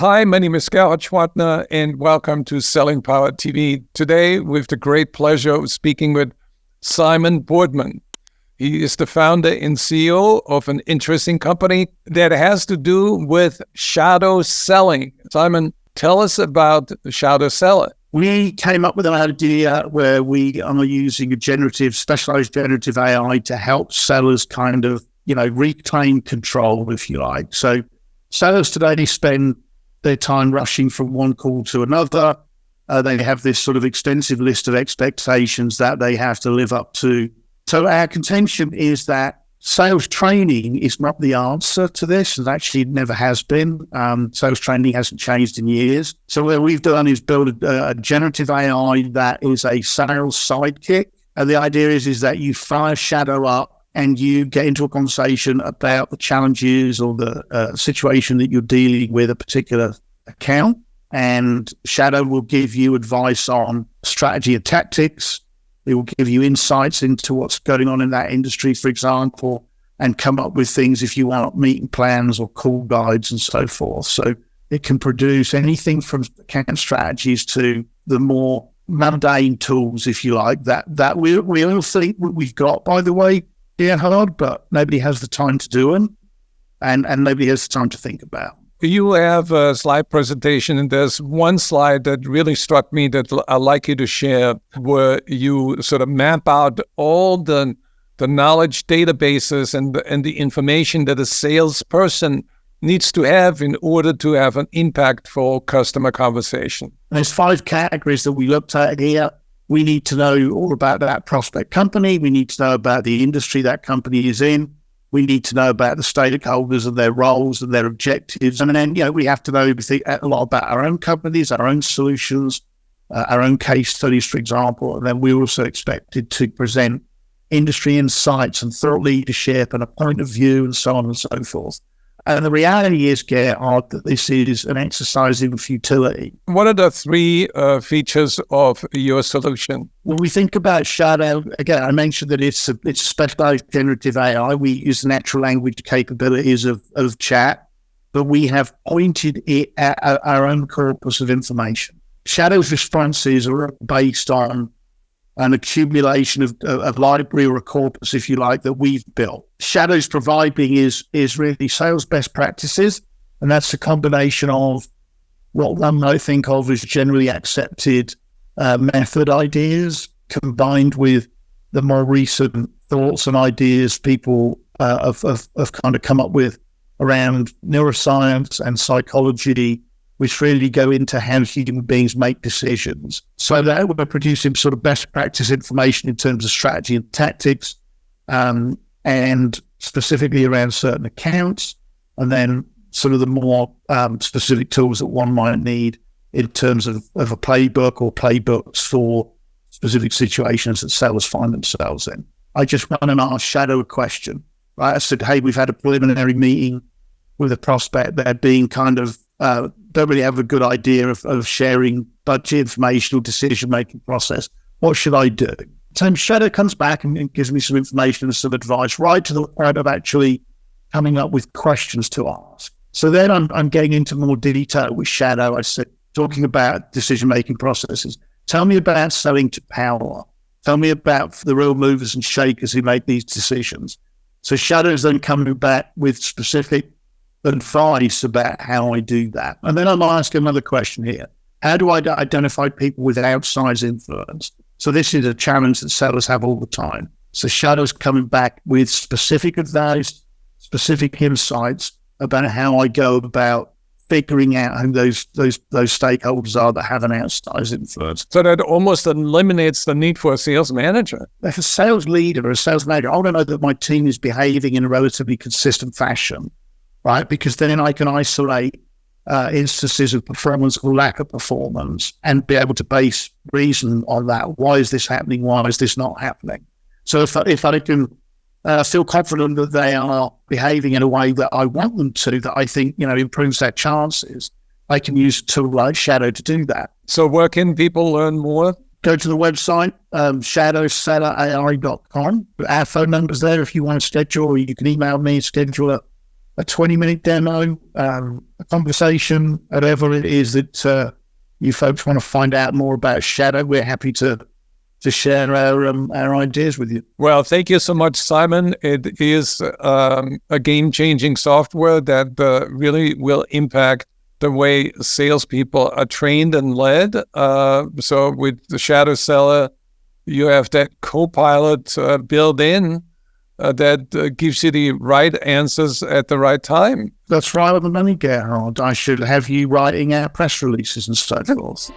Hi, my name is Gerhard Schwartner, and welcome to Selling Power TV. Today, we have the great pleasure of speaking with Simon Boardman. He is the founder and CEO of an interesting company that has to do with shadow selling. Simon, tell us about the shadow seller. We came up with an idea where we are using specialized generative AI to help sellers reclaim control, if you like. So sellers today spend their time rushing from one call to another. They have this sort of extensive list of expectations that they have to live up to. So our contention is that sales training is not the answer to this, and actually it never has been. Sales training hasn't changed in years. So what we've done is build a generative AI that is a sales sidekick. And the idea is that you fire Shadow up and you get into a conversation about the challenges or the situation that you're dealing with a particular account. And Shadow will give you advice on strategy and tactics. It will give you insights into what's going on in that industry, for example, and come up with things if you want meeting plans or call guides and so forth. So it can produce anything from account strategies to the more mundane tools, if you like, that we all think we've got, by the way, hard, but nobody has the time to do them, and nobody has the time to think about. You have a slide presentation, and there's one slide that really struck me that I'd like you to share, where you sort of map out all the knowledge databases and the information that a salesperson needs to have in order to have an impactful customer conversation. There's 5 categories that we looked at here. We need to know all about that prospect company. We need to know about the industry that company is in. We need to know about the stakeholders and their roles and their objectives. And then, we have to know a lot about our own companies, our own solutions, our own case studies, for example. And then we're also expected to present industry insights and thought leadership and a point of view and so on and so forth. And the reality is, Gerhard, that this is an exercise in futility. What are the 3 features of your solution? When we think about Shadow, again, I mentioned that it's specialized generative AI. We use natural language capabilities of chat, but we have pointed it at our own corpus of information. Shadow's responses are based on an accumulation of library or a corpus, if you like, that we've built. Shadow's providing is really sales best practices, and that's a combination of what one might think of as generally accepted method ideas, combined with the more recent thoughts and ideas people have kind of come up with around neuroscience and psychology, which really go into how human beings make decisions. So that we're producing sort of best practice information in terms of strategy and tactics, and specifically around certain accounts, and then sort of the more specific tools that one might need in terms of a playbook or playbooks for specific situations that sellers find themselves in. I just went and asked Shadow a question, right? I said, hey, we've had a preliminary meeting with a prospect. They're being kind of don't really have a good idea of sharing budget information or decision-making process. What should I do? So Shadow comes back and gives me some information and some advice, right to the point of actually coming up with questions to ask. So then I'm getting into more detail with Shadow. I said, talking about decision-making processes. Tell me about selling to power. Tell me about the real movers and shakers who make these decisions. So Shadow's then coming back with specific advice about how I do that. And then I'm asking another question here. How do I identify people with outsized influence? So this is a challenge that sellers have all the time. So Shadow's coming back with specific advice, specific insights about how I go about figuring out who those stakeholders are that have an outsized influence. So that almost eliminates the need for a sales manager. If a sales leader or a sales manager, I want to know that my team is behaving in a relatively consistent fashion, right? Because then I can isolate instances of performance or lack of performance and be able to base reason on that. Why is this happening? Why is this not happening? So if I can feel confident that they are behaving in a way that I want them to, that I think, improves their chances, I can use a tool like Shadow to do that. So where can people learn more? Go to the website, shadowsellerai.com. Our phone number's there if you want to schedule, or you can email me, schedule a 20-minute demo, a conversation, whatever it is that you folks want to find out more about Shadow, we're happy to share our ideas with you. Well, thank you so much, Simon. It is a game-changing software that really will impact the way salespeople are trained and led. So with the Shadow Seller, you have that co-pilot built in that gives you the right answers at the right time. That's right with the money, Gerhard. I should have you writing our press releases and so forth.